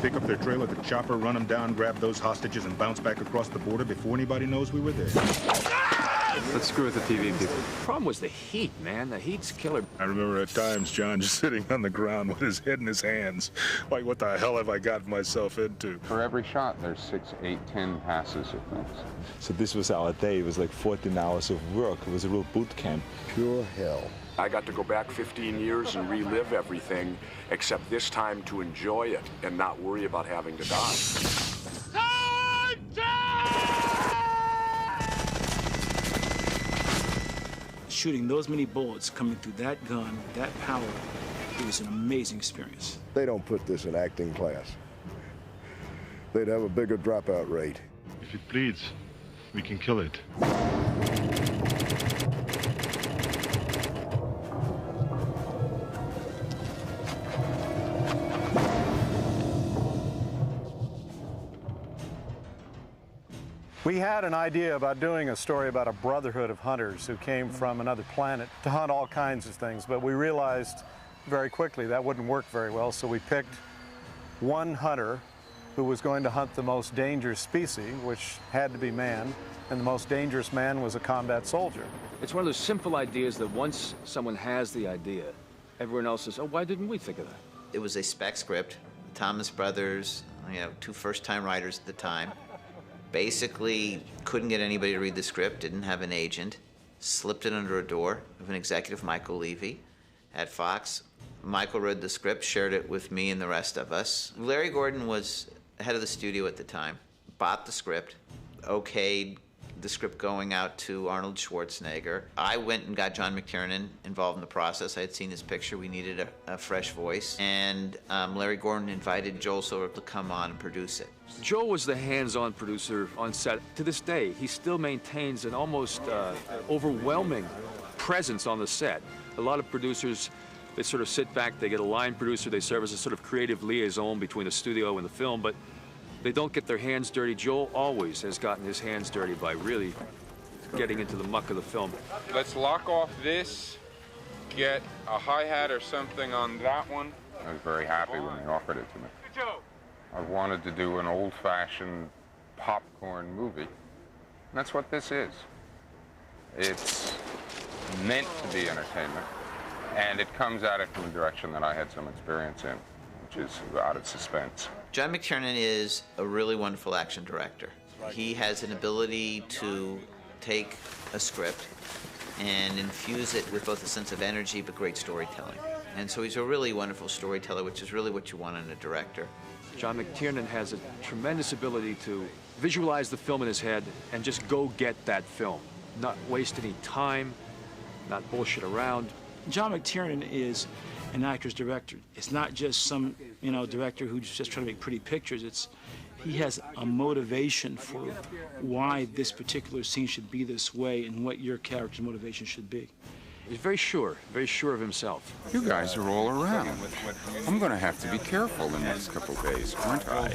pick up their trailer, the chopper, run them down, grab those hostages, and bounce back across the border before anybody knows we were there. Let's screw with the TV people. The problem was the heat, man. The heat's killer. I remember at times John just sitting on the ground with his head in his hands. Like, what the hell have I gotten myself into? For every shot, there's 6, 8, 10 passes of things. So this was our day. It was like 14 hours of work. It was a real boot camp. Pure hell. I got to go back 15 years and relive everything, except this time to enjoy it and not worry about having to die. Shooting those many bullets coming through that gun, that power, it was an amazing experience. They don't put this in acting class. They'd have a bigger dropout rate. If it bleeds, we can kill it. We had an idea about doing a story about a brotherhood of hunters who came from another planet to hunt all kinds of things, but we realized very quickly that wouldn't work very well, so we picked one hunter who was going to hunt the most dangerous species, which had to be man, and the most dangerous man was a combat soldier. It's one of those simple ideas that once someone has the idea, everyone else says, oh, why didn't we think of that? It was a spec script. The Thomas brothers, two first-time writers at the time, basically couldn't get anybody to read the script, didn't have an agent, slipped it under a door of an executive, Michael Levy, at Fox. Michael read the script, shared it with me and the rest of us. Larry Gordon was head of the studio at the time, bought the script, okayed the script going out to Arnold Schwarzenegger. I went and got John McTiernan involved in the process. I had seen his picture. We needed a fresh voice. And Larry Gordon invited Joel Silver to come on and produce it. Joel was the hands-on producer on set. To this day, he still maintains an almost overwhelming presence on the set. A lot of producers, they sort of sit back, they get a line producer, they serve as a sort of creative liaison between the studio and the film, but they don't get their hands dirty. Joel always has gotten his hands dirty by really getting into the muck of the film. Let's lock off this, get a hi-hat or something on that one. I was very happy when they offered it to me. I wanted to do an old-fashioned popcorn movie, and that's what this is. It's meant to be entertainment, and it comes at it from a direction that I had some experience in, which is out of suspense. John McTiernan is a really wonderful action director. He has an ability to take a script and infuse it with both a sense of energy but great storytelling. And so he's a really wonderful storyteller, which is really what you want in a director. John McTiernan has a tremendous ability to visualize the film in his head and just go get that film. Not waste any time, not bullshit around. John McTiernan is an actor's director. It's not just some, director who's just trying to make pretty pictures. He has a motivation for why this particular scene should be this way and what your character's motivation should be. He's very sure of himself. You guys are all around. I'm going to have to be careful the next couple days, aren't I?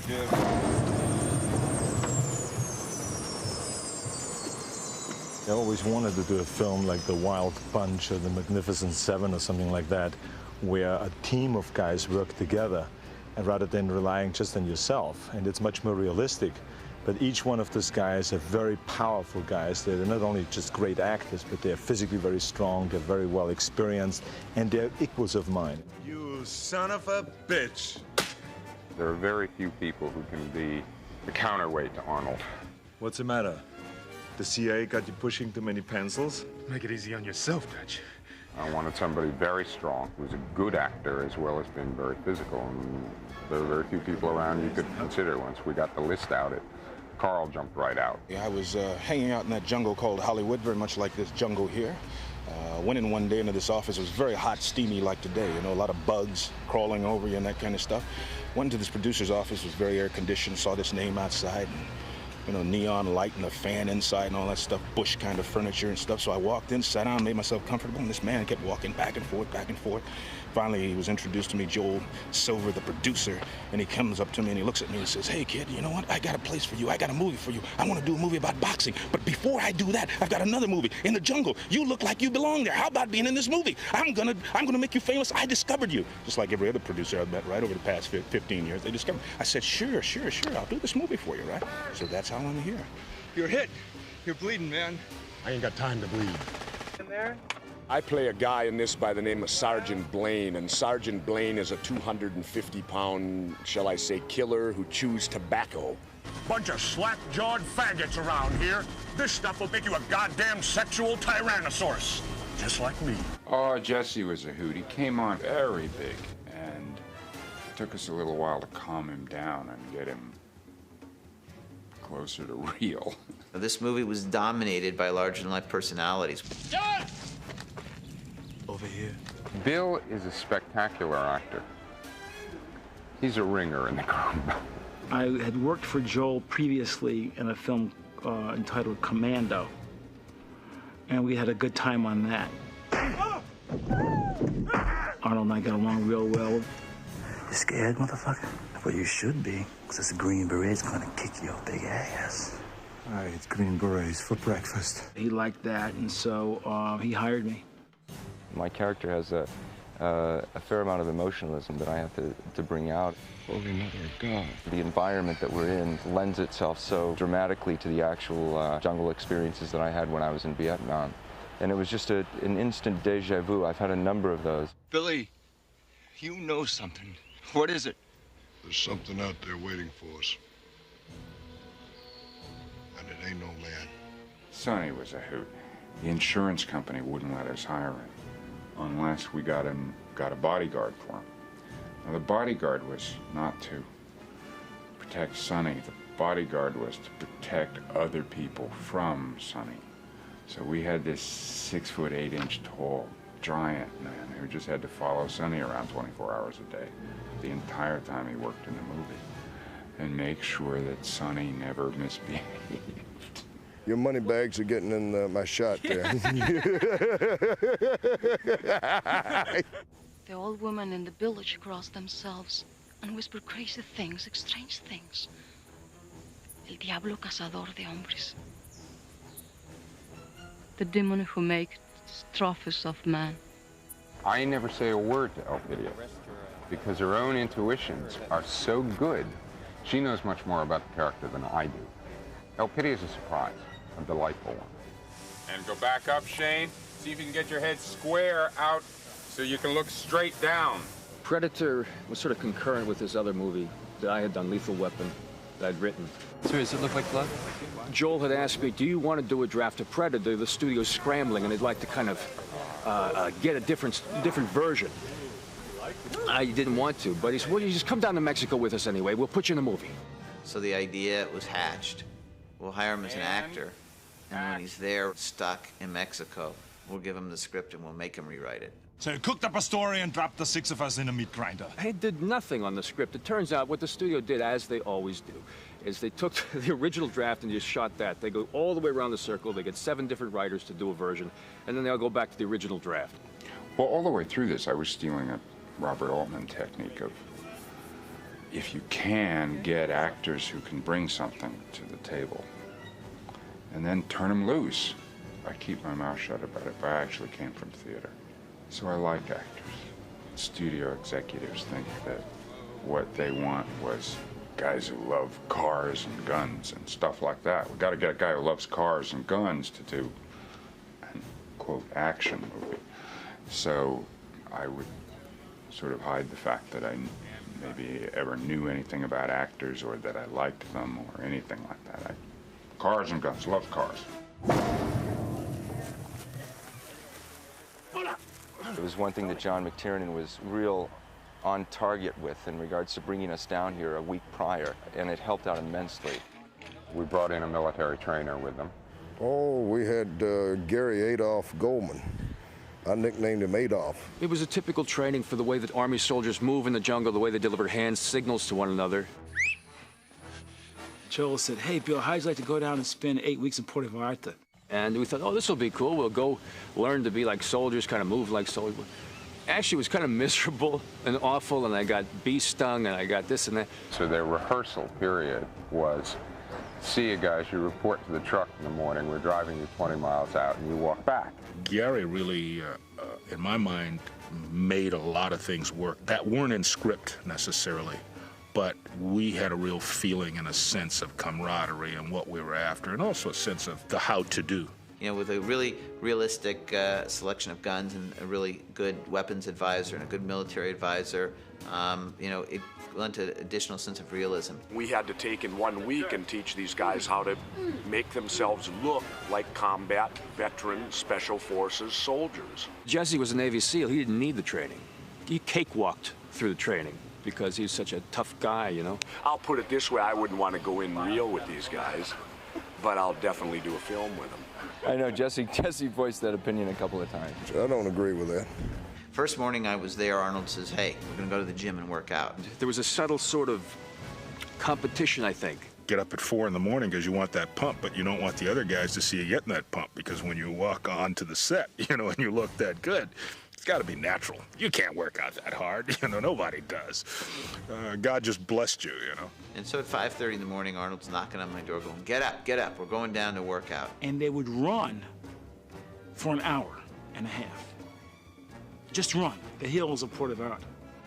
I always wanted to do a film like The Wild Bunch or The Magnificent Seven or something like that, where a team of guys work together, and rather than relying just on yourself. And it's much more realistic. But each one of those guys are very powerful guys. They're not only just great actors, but they're physically very strong, they're very well experienced, and they're equals of mine. You son of a bitch. There are very few people who can be the counterweight to Arnold. What's the matter? The CIA got you pushing too many pencils? Make it easy on yourself, Dutch. I wanted somebody very strong, who's a good actor as well as being very physical. And there are very few people around you could consider. Once we got the list out, Carl jumped right out. I was hanging out in that jungle called Hollywood, very much like this jungle here. Went in one day into this office. It was very hot, steamy like today, a lot of bugs crawling over you and that kind of stuff. Went into this producer's office, was very air-conditioned, saw this name outside, and, neon light and a fan inside and all that stuff, bush kind of furniture and stuff. So I walked in, sat down, made myself comfortable, and this man kept walking back and forth, Finally, he was introduced to me, Joel Silver, the producer, and he comes up to me and he looks at me and says, "Hey, kid, you know what? I got a place for you. I got a movie for you. I want to do a movie about boxing. But before I do that, I've got another movie, In the Jungle. You look like you belong there. How about being in this movie? I'm gonna make you famous. I discovered you." Just like every other producer I've met right over the past 15 years, they discovered. I said, sure, I'll do this movie for you, right? So that's how I'm here. You're hit. You're bleeding, man. I ain't got time to bleed. In there? I play a guy in this by the name of Sergeant Blaine, and Sergeant Blaine is a 250-pound, shall I say, killer who chews tobacco. Bunch of slack-jawed faggots around here. This stuff will make you a goddamn sexual tyrannosaurus. Just like me. Oh, Jesse was a hoot. He came on very big, and it took us a little while to calm him down and get him closer to real. This movie was dominated by larger-than-life personalities. John! Over here. Bill is a spectacular actor. He's a ringer in the group. I had worked for Joel previously in a film entitled Commando, and we had a good time on that. Arnold and I got along real well. You scared, motherfucker? Well, you should be, because this Green Beret's gonna kick your big ass. All right, it's Green Berets for breakfast. He liked that, and so he hired me. My character has a fair amount of emotionalism that I have to bring out. Holy Mother of God. The environment that we're in lends itself so dramatically to the actual jungle experiences that I had when I was in Vietnam. And it was just an instant deja vu. I've had a number of those. Billy, you know something. What is it? There's something out there waiting for us. And it ain't no man. Sonny was a hoot. The insurance company wouldn't let us hire him unless we got a bodyguard for him. Now, the bodyguard was not to protect Sonny. The bodyguard was to protect other people from Sonny. So we had this 6', 8" tall giant man who just had to follow Sonny around 24 hours a day, the entire time he worked in the movie, and make sure that Sonny never misbehaved. Your money bags are getting in my shot there. The old women in the village cross themselves and whisper crazy things, strange things. El diablo cazador de hombres. The demon who makes trophies of man. I never say a word to Elpidia because her own intuitions are so good. She knows much more about the character than I do. Elpidia is a surprise, a delightful one. And go back up, Shane. See if you can get your head square out so you can look straight down. Predator was sort of concurrent with this other movie that I had done, Lethal Weapon, that I'd written. So does it look like blood? Joel had asked me, do you want to do a draft of Predator? The studio's scrambling, and they'd like to kind of get a different version. I didn't want to, but he said, well, you just come down to Mexico with us anyway. We'll put you in a movie. So the idea was hatched. We'll hire him as an actor, and when he's there, stuck in Mexico, we'll give him the script and we'll make him rewrite it. So you cooked up a story and dropped the 6 of us in a meat grinder. I did nothing on the script. It turns out what the studio did, as they always do, is they took the original draft and just shot that. They go all the way around the circle. They get 7 different writers to do a version, and then they all go back to the original draft. Well, all the way through this, I was stealing a Robert Altman technique of, if you can, get actors who can bring something to the table, and then turn them loose. I keep my mouth shut about it, but I actually came from theater. So I like actors. Studio executives think that what they want was guys who love cars and guns and stuff like that. We got to get a guy who loves cars and guns to do an, quote, action movie. So I would sort of hide the fact that I maybe ever knew anything about actors or that I liked them or anything like that. Cars and guns, love cars. It was one thing that John McTiernan was real on target with in regards to bringing us down here a week prior, and it helped out immensely. We brought in a military trainer with them. Oh, we had Gary Adolph Goldman. I nicknamed him Adolf. It was a typical training for the way that Army soldiers move in the jungle, the way they deliver hand signals to one another. Joel said, hey, Bill, how'd you like to go down and spend 8 weeks in Puerto Vallarta? And we thought, oh, this will be cool. We'll go learn to be like soldiers, kind of move like soldiers. Actually, it was kind of miserable and awful, and I got bee stung, and I got this and that. So their rehearsal period was, see you guys, you report to the truck in the morning, we're driving you 20 miles out, and you walk back. Gary really, in my mind, made a lot of things work that weren't in script necessarily, but we had a real feeling and a sense of camaraderie and what we were after, and also a sense of the how to do. You know, with a really realistic selection of guns and a really good weapons advisor and a good military advisor, you know, it lent an additional sense of realism. We had to take in 1 week and teach these guys how to make themselves look like combat veteran special forces soldiers. Jesse was a Navy SEAL. He didn't need the training. He cakewalked through the training because he was such a tough guy, you know. I'll put it this way, I wouldn't want to go in real with these guys, but I'll definitely do a film with them. I know Jesse voiced that opinion a couple of times. I don't agree with that. First morning I was there, Arnold says, hey, we're going to go to the gym and work out. There was a subtle sort of competition, I think. Get up at 4 in the morning because you want that pump, but you don't want the other guys to see you getting that pump, because when you walk onto the set, you know, and you look that good, it's got to be natural. You can't work out that hard. You know, nobody does. God just blessed you, you know. And so at 5:30 in the morning, Arnold's knocking on my door going, get up, we're going down to work out. And they would run for an hour and a half. Just run the hills of Puerto Vallarta.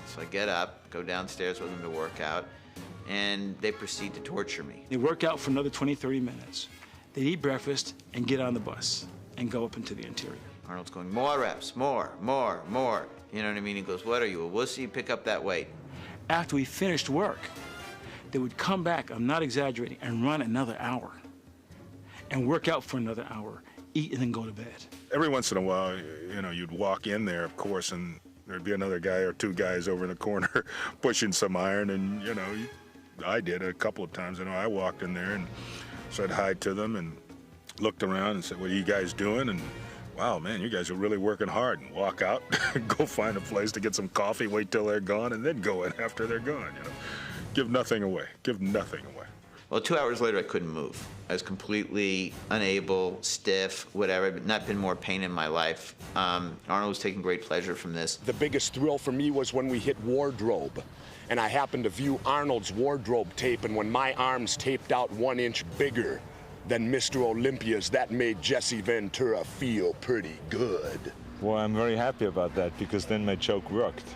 So I get up, go downstairs with them to work out, and they proceed to torture me. They work out for another 20, 30 minutes. They eat breakfast and get on the bus and go up into the interior. Arnold's going, more reps, more. You know what I mean? He goes, what are you, a wussy? Pick up that weight. After we finished work, they would come back, I'm not exaggerating, and run another hour and work out for another hour, eat, and then go to bed. Every once in a while, you know, you'd walk in there, of course, and there'd be another guy or 2 guys over in the corner pushing some iron, and, you know, I did a couple of times. You know, I walked in there and said hi to them and looked around and said, what are you guys doing? And wow, man, you guys are really working hard. And walk out, go find a place to get some coffee, wait till they're gone, and then go in after they're gone, you know. Give nothing away. Give nothing away. Well, 2 hours later, I couldn't move. I was completely unable, stiff, whatever. But not been more pain in my life. Arnold was taking great pleasure from this. The biggest thrill for me was when we hit wardrobe, and I happened to view Arnold's wardrobe tape, and when my arms taped out 1 inch bigger than Mr. Olympia's, that made Jesse Ventura feel pretty good. Well, I'm very happy about that, because then my joke worked.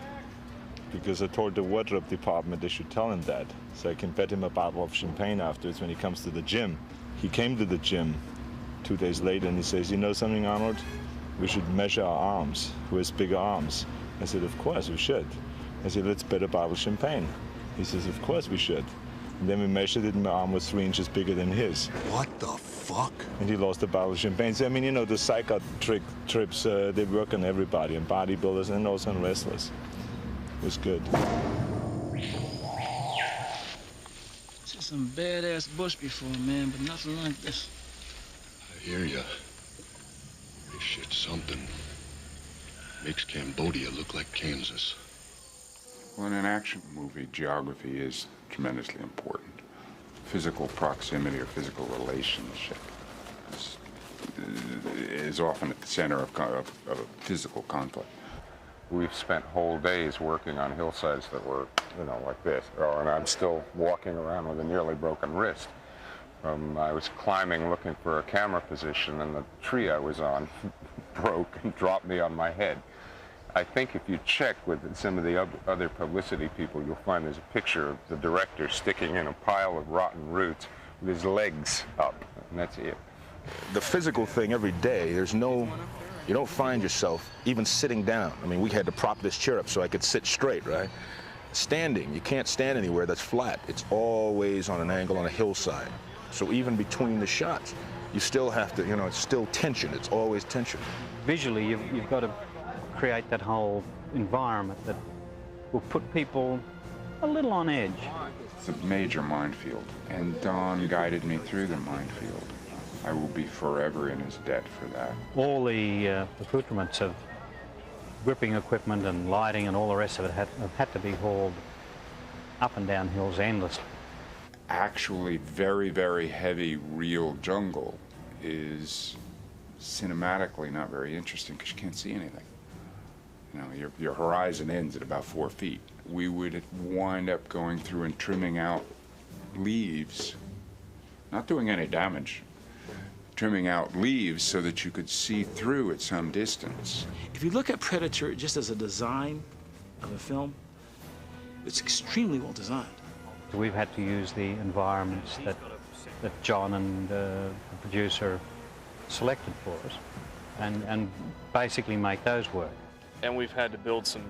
Because I told the wardrobe department they should tell him that, so I can bet him a bottle of champagne afterwards when he comes to the gym. He came to the gym 2 days later and he says, you know something, Arnold? We should measure our arms. Who has bigger arms? I said, of course we should. I said, let's bet a bottle of champagne. He says, of course we should. And then we measured it and my arm was 3 inches bigger than his. What the fuck? And he lost a bottle of champagne. So, I mean, you know, the psych-out trips, they work on everybody, on bodybuilders and also on wrestlers. It was good. Seen some badass bush before, man, but nothing like this. I hear ya. This shit's something. Makes Cambodia look like Kansas. Well, in an action movie, geography is tremendously important. Physical proximity or physical relationship is often at the center of a physical conflict. We've spent whole days working on hillsides that were, you know, like this. Oh, and I'm still walking around with a nearly broken wrist. I was climbing looking for a camera position, and the tree I was on broke and dropped me on my head. I think if you check with some of the other publicity people, you'll find there's a picture of the director sticking in a pile of rotten roots with his legs up, and that's it. The physical thing every day, you don't find yourself even sitting down. I mean, we had to prop this chair up so I could sit straight, right? Standing, you can't stand anywhere that's flat. It's always on an angle on a hillside. So even between the shots, you still have to, you know, it's still tension. It's always tension. Visually, you've got to create that whole environment that will put people a little on edge. It's a major minefield, and Don guided me through the minefield. I will be forever in his debt for that. All the accoutrements of gripping equipment and lighting and all the rest of it have had to be hauled up and down hills endlessly. Actually, very, very heavy, real jungle is cinematically not very interesting because you can't see anything. You know, your horizon ends at about 4 feet. We would wind up going through and trimming out leaves, not doing any damage, trimming out leaves so that you could see through at some distance. If you look at Predator just as a design of a film, it's extremely well designed. We've had to use the environments that John and the producer selected for us and basically make those work. And we've had to build some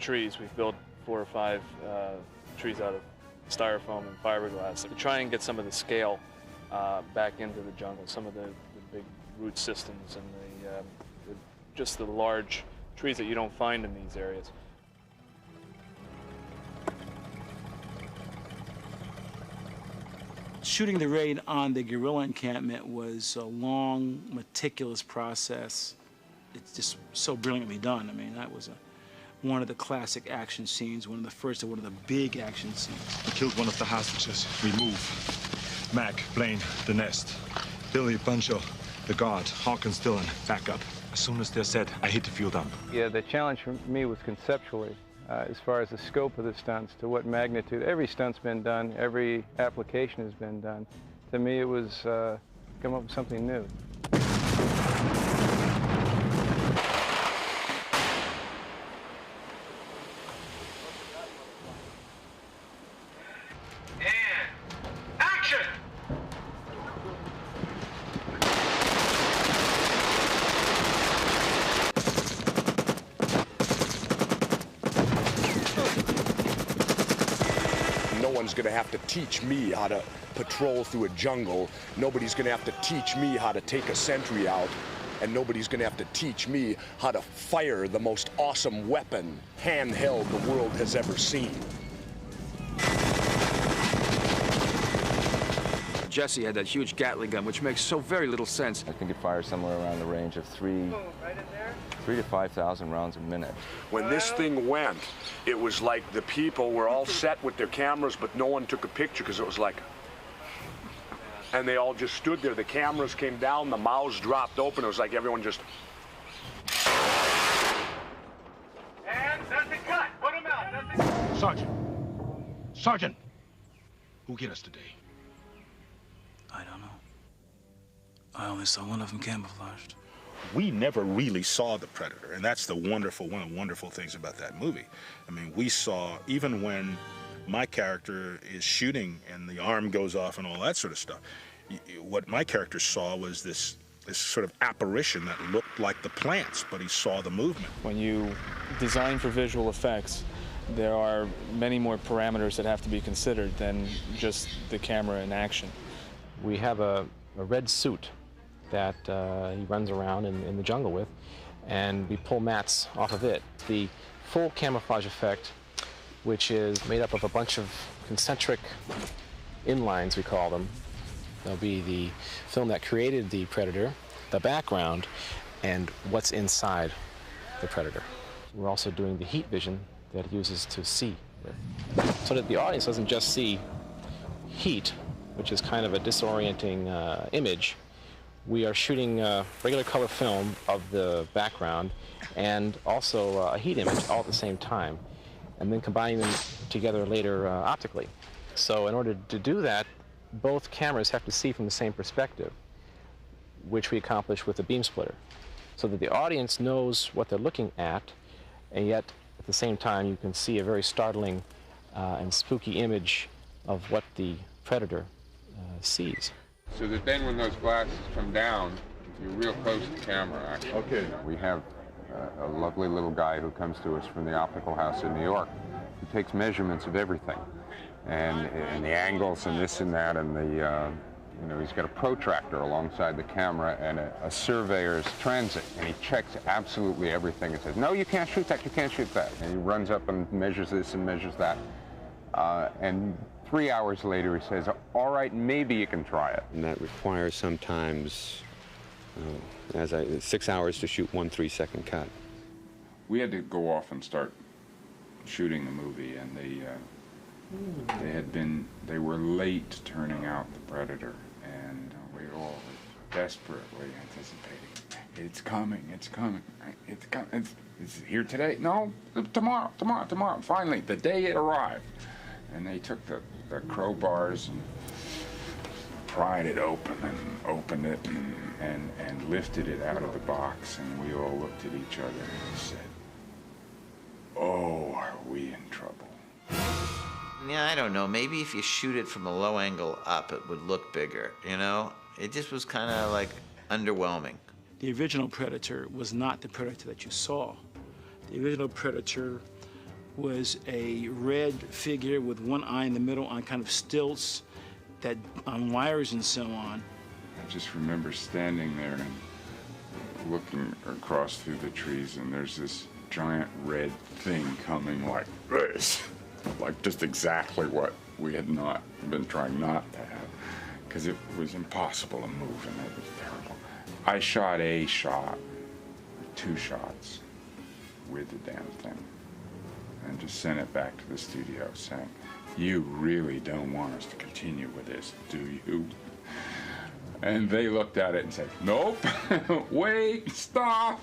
trees. We've built 4 or 5 trees out of styrofoam and fiberglass to try and get some of the scale back into the jungle, some of the big root systems and just the large trees that you don't find in these areas. Shooting the raid on the guerrilla encampment was a long, meticulous process. It's just so brilliantly done. I mean, that was one of the classic action scenes, one of the first and one of the big action scenes. We killed one of the hostages. We move. Mac, Blaine, the nest. Billy, Pancho, the guard, Hawkins, Dillon, back up. As soon as they're set, I hit the fuel dump. Yeah, the challenge for me was conceptually, as far as the scope of the stunts, to what magnitude. Every stunt's been done, every application has been done. To me, it was come up with something new. Going to have to teach me how to patrol through a jungle. Nobody's going to have to teach me how to take a sentry out. And nobody's going to have to teach me how to fire the most awesome weapon, handheld, the world has ever seen. Jesse had that huge Gatling gun, which makes so very little sense. I think it fires somewhere around the range of 3,000 to 5,000 rounds a minute. When this thing went, it was like the people were all set with their cameras, but no one took a picture because it was like, and they all just stood there. The cameras came down, the mouths dropped open. It was like everyone just. And that's a cut. Put him out. That's a... Sergeant, who hit us today? I don't know. I only saw one of them camouflaged. We never really saw the Predator, and that's one of the wonderful things about that movie. I mean, we saw, even when my character is shooting and the arm goes off and all that sort of stuff, what my character saw was this sort of apparition that looked like the plants, but he saw the movement. When you design for visual effects, there are many more parameters that have to be considered than just the camera in action. We have a red suit that he runs around in the jungle with, and we pull mats off of it. The full camouflage effect, which is made up of a bunch of concentric inlines, we call them. There'll be the film that created the Predator, the background, and what's inside the Predator. We're also doing the heat vision that it uses to see with, so that the audience doesn't just see heat, which is kind of a disorienting image. We are shooting regular color film of the background and also a heat image all at the same time, and then combining them together later optically. So in order to do that, both cameras have to see from the same perspective, which we accomplish with the beam splitter, so that the audience knows what they're looking at, and yet at the same time you can see a very startling and spooky image of what the Predator sees. So that then when those glasses come down, you're real close to the camera, actually. Okay. We have a lovely little guy who comes to us from the Optical House in New York, who takes measurements of everything, and the angles and this and that, and he's got a protractor alongside the camera and a surveyor's transit, and he checks absolutely everything and says, no, you can't shoot that, you can't shoot that. And he runs up and measures this and measures that. And 3 hours later, he says, all right, maybe you can try it. And that requires sometimes 6 hours to shoot 1 3-second cut. We had to go off and start shooting the movie, and they were late turning out the Predator, and we all were desperately anticipating, it's coming, it's coming, it's coming. Is it here today? No, tomorrow. Finally, the day it arrived. And they took the crowbars and pried it open and opened it and lifted it out of the box, and we all looked at each other and said, oh, are we in trouble? Yeah, I don't know. Maybe if you shoot it from a low angle up, it would look bigger, you know? It just was kind of like underwhelming. The original Predator was not the Predator that you saw. The original Predator was a red figure with one eye in the middle on kind of stilts that on wires and so on. I just remember standing there and looking across through the trees, and there's this giant red thing coming like this. Like just exactly what we had not been trying not to have, because it was impossible to move, and it was terrible. I shot a shot, 2 shots with the damn thing, and just sent it back to the studio saying, you really don't want us to continue with this, do you? And they looked at it and said, nope, wait, stop.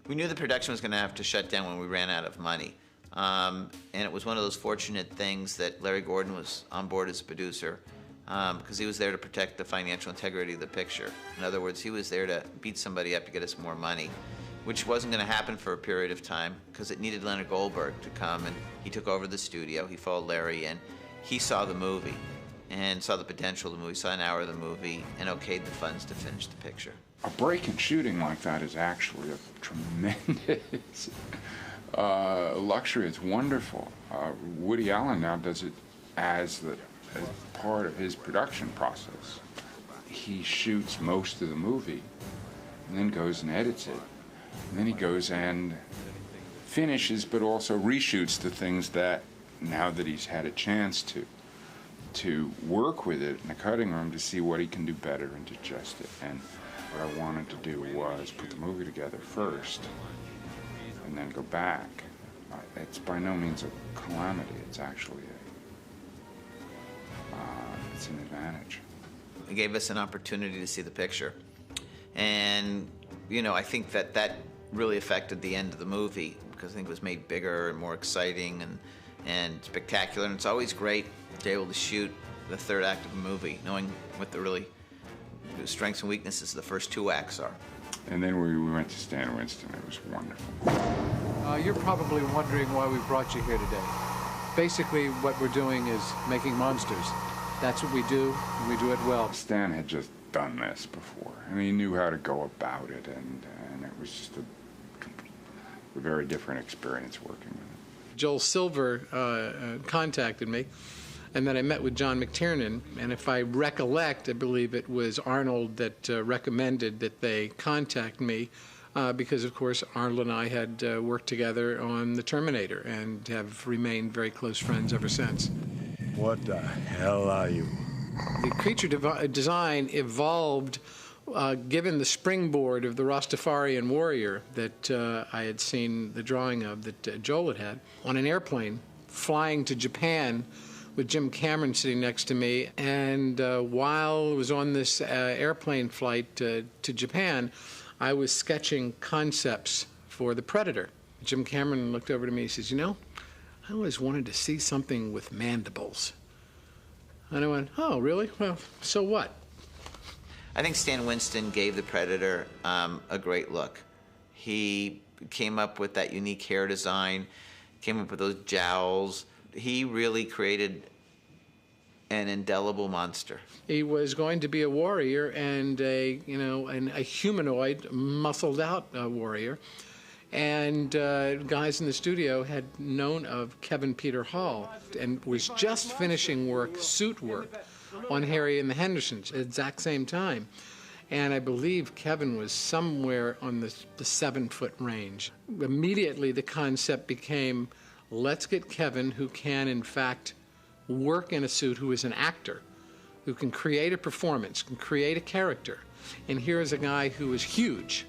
We knew the production was going to have to shut down when we ran out of money. And it was one of those fortunate things that Larry Gordon was on board as a producer, because he was there to protect the financial integrity of the picture. In other words, he was there to beat somebody up to get us more money, which wasn't going to happen for a period of time because it needed Leonard Goldberg to come, and he took over the studio. He followed Larry in. He saw the movie and saw the potential of the movie, saw an hour of the movie, and okayed the funds to finish the picture. A break in shooting like that is actually a tremendous luxury. It's wonderful. Woody Allen now does it as part of his production process. He shoots most of the movie and then goes and edits it. And then he goes and finishes, but also reshoots the things that, now that he's had a chance to work with it in the cutting room to see what he can do better and to adjust it. And what I wanted to do was put the movie together first and then go back. It's by no means a calamity. It's actually it's an advantage. It gave us an opportunity to see the picture. And, you know, I think that really affected the end of the movie because I think it was made bigger and more exciting and spectacular. And it's always great to be able to shoot the third act of a movie, knowing what the strengths and weaknesses of the first 2 acts are. And then we went to Stan Winston. It was wonderful. You're probably wondering why we brought you here today. Basically, what we're doing is making monsters. That's what we do, and we do it well. Stan had just done this before, and he knew how to go about it, and it was just a very different experience working with him. Joel Silver contacted me, and then I met with John McTiernan, and if I recollect, I believe it was Arnold that recommended that they contact me because, of course, Arnold and I had worked together on The Terminator and have remained very close friends ever since. What the hell are you? The creature design evolved given the springboard of the Rastafarian warrior that I had seen the drawing of that Joel had on an airplane flying to Japan with Jim Cameron sitting next to me. And while I was on this airplane flight to Japan, I was sketching concepts for the Predator. Jim Cameron looked over to me and says, you know, I always wanted to see something with mandibles. And I went, oh, really? Well, so what? I think Stan Winston gave the Predator a great look. He came up with that unique hair design, came up with those jowls. He really created an indelible monster. He was going to be a warrior and a humanoid, muscled out warrior. And guys in the studio had known of Kevin Peter Hall and was just finishing suit work on Harry and the Hendersons at the exact same time. And I believe Kevin was somewhere on the 7-foot range. Immediately the concept became, let's get Kevin, who can in fact work in a suit, who is an actor, who can create a performance, can create a character. And here is a guy who is huge.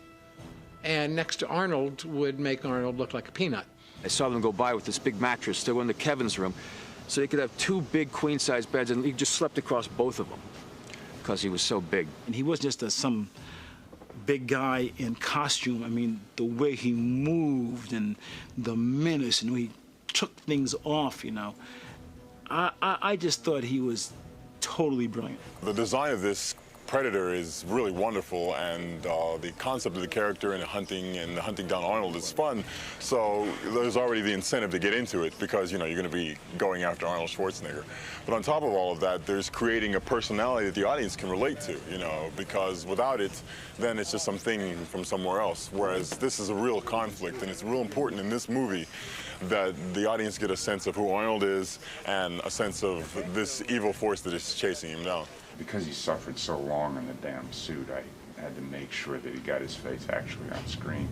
And next to Arnold would make Arnold look like a peanut. I saw them go by with this big mattress. They went into Kevin's room, so they could have 2 big queen-size beds, and he just slept across both of them because he was so big. And he wasn't just some big guy in costume. I mean, the way he moved and the menace and he took things off, you know. I just thought he was totally brilliant. The design of this Predator is really wonderful, and the concept of the character and the hunting down Arnold is fun. So there's already the incentive to get into it because, you know, you're going to be going after Arnold Schwarzenegger. But on top of all of that, there's creating a personality that the audience can relate to, you know, because without it, then it's just something from somewhere else. Whereas this is a real conflict, and it's real important in this movie that the audience get a sense of who Arnold is and a sense of this evil force that is chasing him down. Because he suffered so long in the damn suit, I had to make sure that he got his face actually on screen.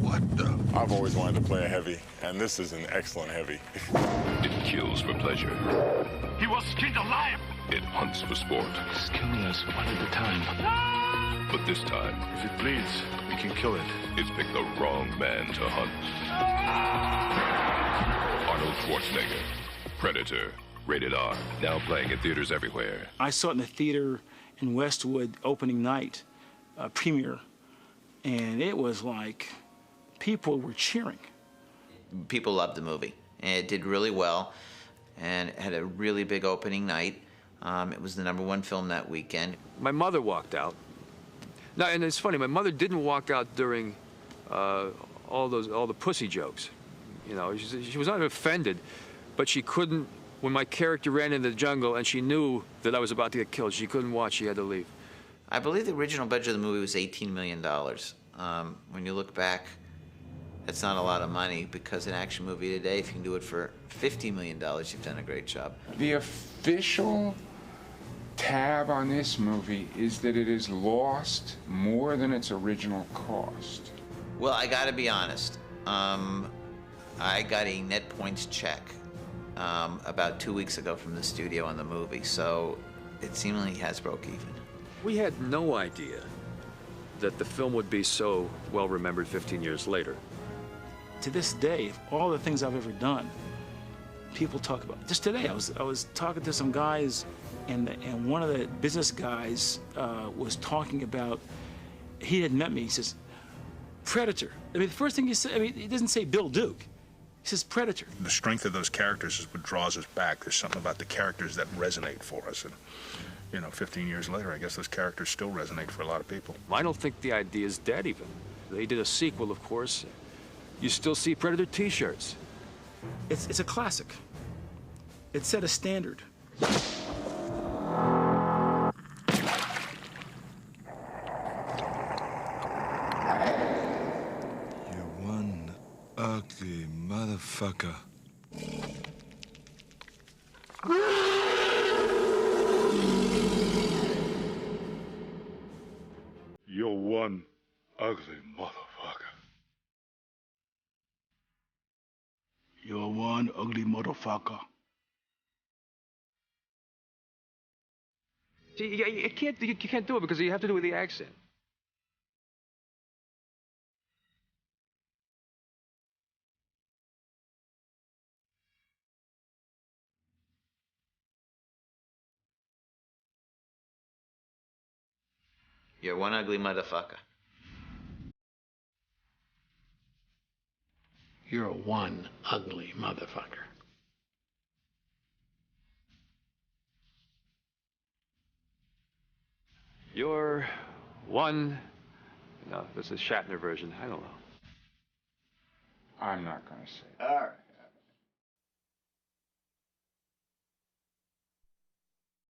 What the? I've always wanted to play a heavy, and this is an excellent heavy. It kills for pleasure. He was skinned alive! It hunts for sport. He's killing us one at a time. But this time, If it bleeds, we can kill it. it's picked the wrong man to hunt. Arnold Schwarzenegger, Predator, rated R, now playing in theaters everywhere. I saw it in the theater in Westwood opening night, premiere, and it was like people were cheering. People loved the movie, and it did really well, and it had a really big opening night. It was the #1 film that weekend. My mother walked out. Now, and it's funny, my mother didn't walk out during all the pussy jokes. You know, she was not offended, but she couldn't. When my character ran into the jungle and she knew that I was about to get killed, she couldn't watch. She had to leave. I believe the original budget of the movie was $18 million. When you look back, that's not a lot of money because an action movie today, if you can do it for $50 million, you've done a great job. The official tab on this movie is that it has lost more than its original cost. Well, I gotta be honest. I got a net points check about 2 weeks ago from the studio on the movie, so it seemingly has broke even. We had no idea that the film would be so well remembered 15 years later. To this day, all the things I've ever done, people talk about. Just today, I was talking to some guys, and one of the business guys was talking about. He had met me. He says, "Predator." I mean, the first thing he said. I mean, he doesn't say Bill Duke. He says Predator. The strength of those characters is what draws us back. There's something about the characters that resonate for us, and you know, 15 years later, I guess those characters still resonate for a lot of people. I don't think the idea is dead even. They did a sequel, of course. You still see Predator T-shirts. It's a classic. It set a standard. Ugly motherfucker. You're one ugly motherfucker. You're one ugly motherfucker. See, you can't do it because you have to do it with the accent. You're one ugly motherfucker. You're one ugly motherfucker. You're one... No, this is Shatner version. I don't know. I'm not going to say it. All right.